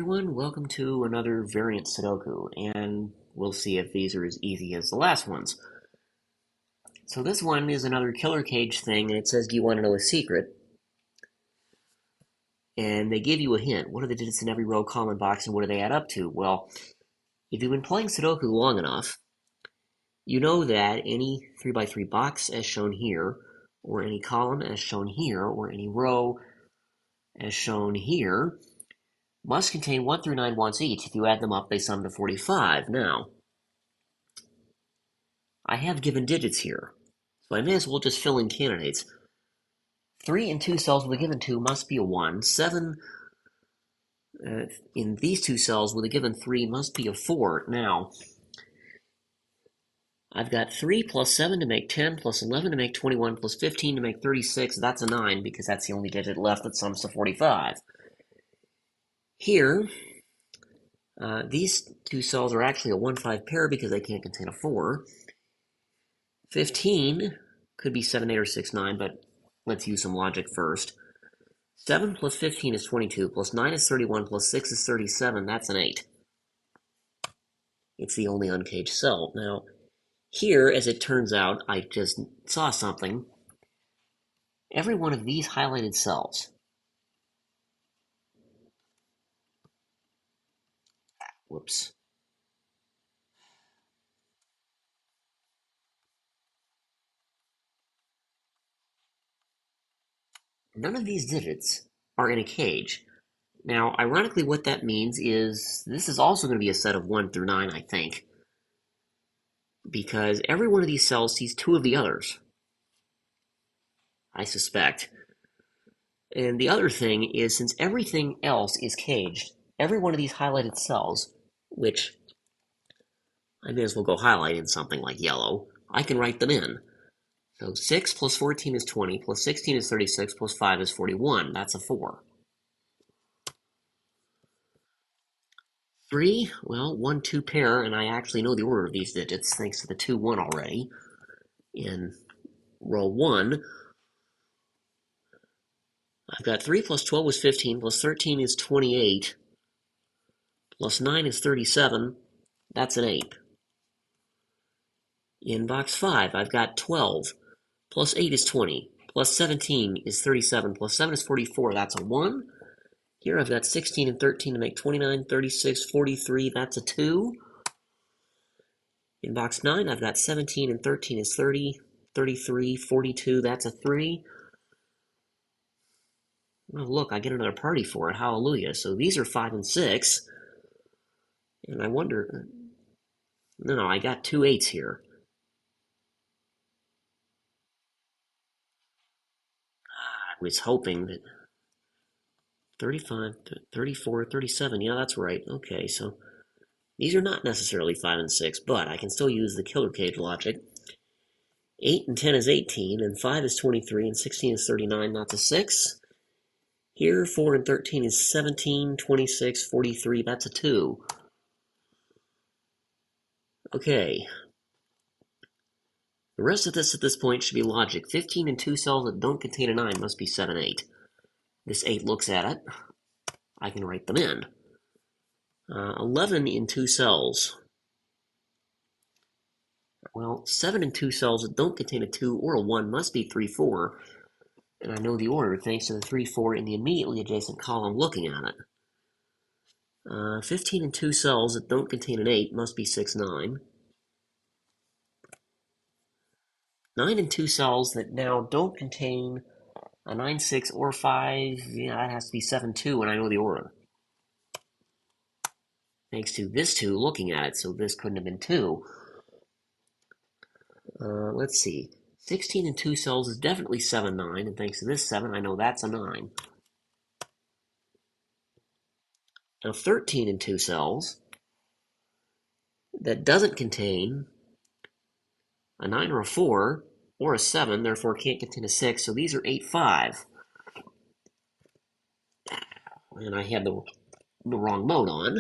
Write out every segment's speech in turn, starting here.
everyone, welcome to another variant Sudoku, and we'll see if these are as easy as the last ones. So this one is another killer cage thing, and it says, do you want to know a secret? And they give you a hint. What are the digits in every row, column, box, and what do they add up to? Well, if you've been playing Sudoku long enough, you know that any 3x3 box as shown here, or any column as shown here, or any row as shown here, must contain 1 through 9 once each. If you add them up, they sum to 45. Now, I have given digits here, so I may as well just fill in candidates. 3 in 2 cells with a given 2 must be a 1. 7 in these 2 cells with a given 3 must be a 4. Now, I've got 3 plus 7 to make 10, plus 11 to make 21, plus 15 to make 36. That's a 9, because that's the only digit left that sums to 45. Here, these 2 cells are actually a 1-5 pair because they can't contain a 4. 15 could be 7, 8, or 6, 9, but let's use some logic first. 7 plus 15 is 22, plus 9 is 31, plus 6 is 37. That's an 8. It's the only uncaged cell. Now, here, as it turns out, I just saw something. Every one of these highlighted cells whoops. None of these digits are in a cage. Now, ironically, what that means is this is also going to be a set of 1 through 9, I think, because every one of these cells sees 2 of the others, I suspect. And the other thing is, since everything else is caged, every one of these highlighted cells, which I may as well go highlight in something like yellow, I can write them in. So 6 plus 14 is 20, plus 16 is 36, plus 5 is 41. That's a 4. 3, well, 1, 2 pair, and I actually know the order of these digits thanks to the 2, 1 already. In row 1, I've got 3 plus 12 is 15, plus 13 is 28, plus 9 is 37. That's an 8. In box 5, I've got 12, plus 8 is 20, plus 17 is 37, plus 7 is 44. That's a 1. Here I've got 16 and 13 to make 29, 36, 43. That's a 2. In box 9, I've got 17 and 13 is 30, 33, 42. That's a 3. Oh, look, I get another party for it. Hallelujah. So these are 5 and 6. And I wonder... No, I got 2 8s here. I was hoping that 35, 34, 37. Yeah, that's right. Okay, so these are not necessarily 5 and 6, but I can still use the killer cage logic. 8 and 10 is 18, and 5 is 23, and 16 is 39. That's a 6. Here, 4 and 13 is 17, 26, 43. That's a 2. Okay. The rest of this at this point should be logic. 15 in 2 cells that don't contain a 9 must be 7, 8. This 8 looks at it. I can write them in. 11 in 2 cells. Well, 7 in 2 cells that don't contain a 2 or a 1 must be 3, 4. And I know the order thanks to the 3, 4 in the immediately adjacent column looking at it. 15 in 2 cells that don't contain an 8 must be 6, 9. 9 in 2 cells that now don't contain a 9, 6, or 5, yeah, that has to be 7, 2, and I know the order. Thanks to this 2 looking at it, so this couldn't have been 2. Let's see. 16 in 2 cells is definitely 7, 9, and thanks to this 7, I know that's a 9. Now 13 in 2 cells that doesn't contain a 9 or a 4 or a 7, therefore can't contain a 6, so these are 8, 5. And I had the wrong mode on.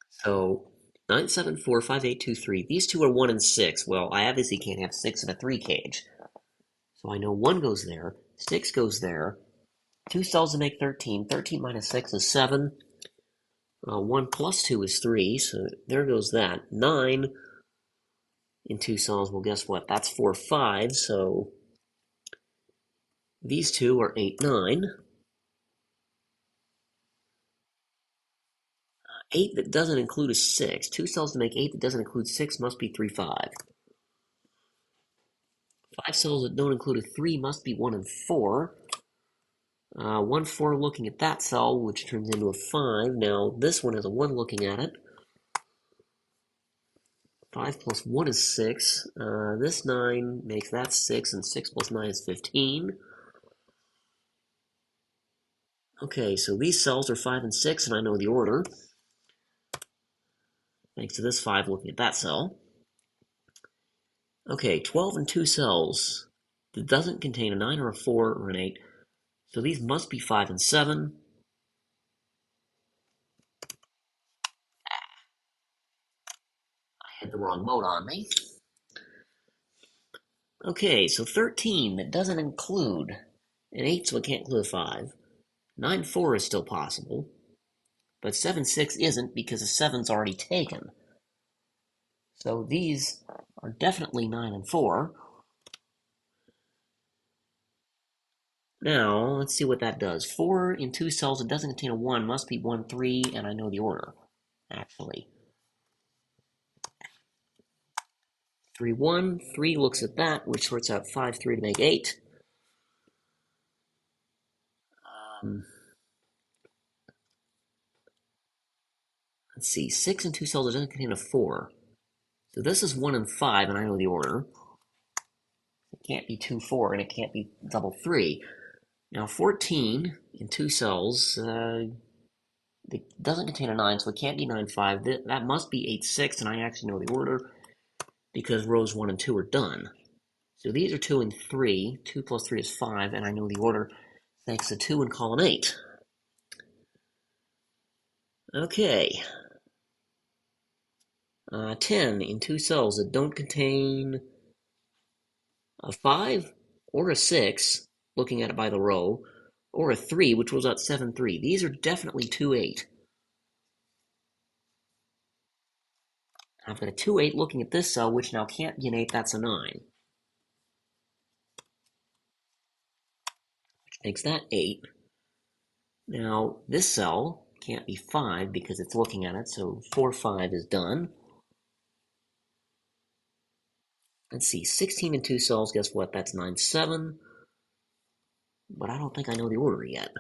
So 9, 7, 4, 5, 8, 2, 3. These 2 are 1 and 6. Well, I obviously can't have 6 in a 3 cage. So I know 1 goes there, 6 goes there, 2 cells to make 13. 13 minus 6 is 7. 1 plus 2 is 3, so there goes that. 9 in 2 cells, well, guess what? That's 4, 5, so these two are 8, 9. 8 that doesn't include a 6. 2 cells to make 8 that doesn't include 6 must be 3, 5. 5 cells that don't include a 3 must be 1 and 4. 1, 4 looking at that cell, which turns into a 5. Now, this one has a 1 looking at it. 5 plus 1 is 6. This 9 makes that 6, and 6 plus 9 is 15. Okay, so these cells are 5 and 6, and I know the order, thanks to this 5 looking at that cell. Okay, 12 and 2 cells. That doesn't contain a 9 or a 4 or an 8, so these must be 5 and 7. I had the wrong mode on me. Okay, so 13, that doesn't include an 8, so it can't include a 5. 9, 4 is still possible, but 7, 6 isn't because the 7's already taken. So these are definitely 9 and 4. Now, let's see what that does. 4 in 2 cells that doesn't contain a 1 must be 1, 3, and I know the order, actually. 3, 1, 3 looks at that, which sorts out 5, 3 to make 8. Let's see, 6 in 2 cells that doesn't contain a 4. So this is 1 and 5, and I know the order. It can't be 2, 4, and it can't be double 3. Now 14 in 2 cells, it doesn't contain a 9, so it can't be 9, 5. That must be 8, 6, and I actually know the order because rows 1 and 2 are done. So these are 2 and 3. 2 plus 3 is 5, and I know the order thanks to 2 in column 8. Okay. 10 in 2 cells that don't contain a 5 or a 6, looking at it by the row, or a 3, which was at 7, 3. These are definitely 2, 8. I've got a 2, 8 looking at this cell, which now can't be an 8, that's a 9. Which makes that 8. Now, this cell can't be 5 because it's looking at it, so 4, 5 is done. Let's see, 16 in 2 cells, guess what? That's 9, 7. But I don't think I know the order yet.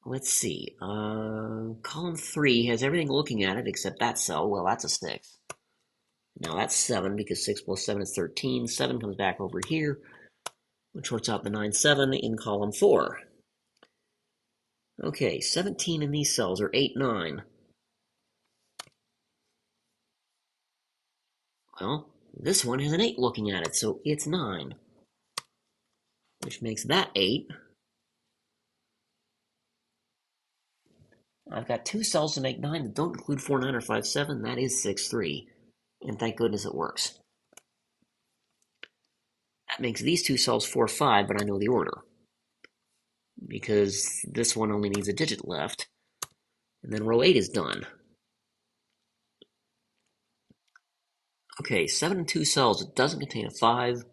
Let's see, column 3 has everything looking at it except that cell. Well, that's a 6. Now that's 7 because 6 plus 7 is 13. 7 comes back over here, which sorts out the 9, 7 in column 4. Okay, 17 in these cells are 8, 9. Well, this one has an 8 looking at it, so it's 9. Which makes that 8. I've got 2 cells to make 9 that don't include 4, 9, or 5, 7. That is 6, 3. And thank goodness it works. That makes these 2 cells 4, 5, but I know the order. Because this one only needs a digit left. And then row 8 is done. Okay, 7 in 2 cells. It doesn't contain a 5.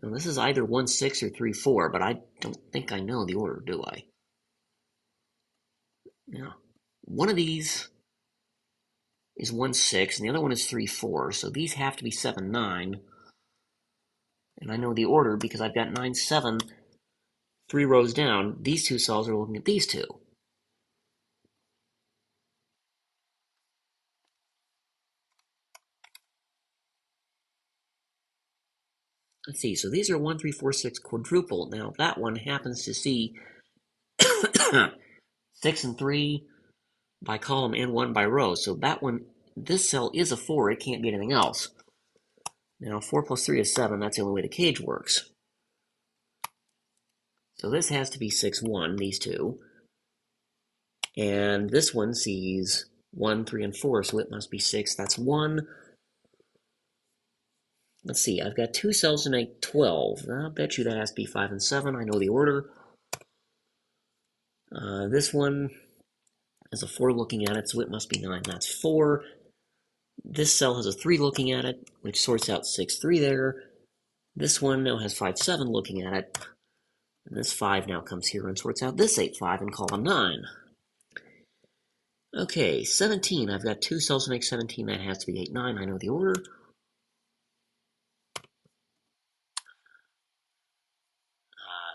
Now this is either 1, 6 or 3, 4, but I don't think I know the order, do I? Now, one of these is 1, 6, and the other one is 3, 4, so these have to be 7, 9. And I know the order because I've got 9, 7, 3 rows down. These 2 cells are looking at these 2. Let's see, so these are 1, 3, 4, 6 quadruple. Now that one happens to see 6 and 3 by column and 1 by row. So that one, this cell is a 4, it can't be anything else. Now 4 plus 3 is 7, that's the only way the cage works. So this has to be 6, 1, these two. And this one sees 1, 3, and 4, so it must be 6. That's 1. Let's see, I've got 2 cells to make 12. I'll bet you that has to be 5 and 7. I know the order. This one has a 4 looking at it, so it must be 9. That's 4. This cell has a 3 looking at it, which sorts out 6, 3 there. This one now has 5, 7 looking at it. And this 5 now comes here and sorts out this 8, 5 in column 9. Okay, 17. I've got 2 cells to make 17. That has to be 8, 9. I know the order.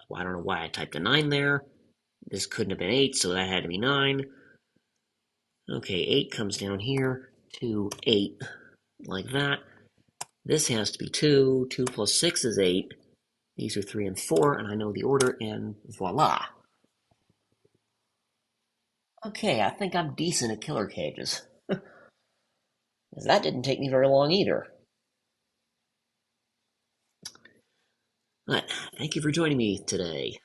Well, I don't know why I typed a 9 there. This couldn't have been 8, so that had to be 9. Okay, 8 comes down here to 8, like that. This has to be 2. 2 plus 6 is 8. These are 3 and 4, and I know the order, and voila. Okay, I think I'm decent at killer cages. That didn't take me very long either. But thank you for joining me today.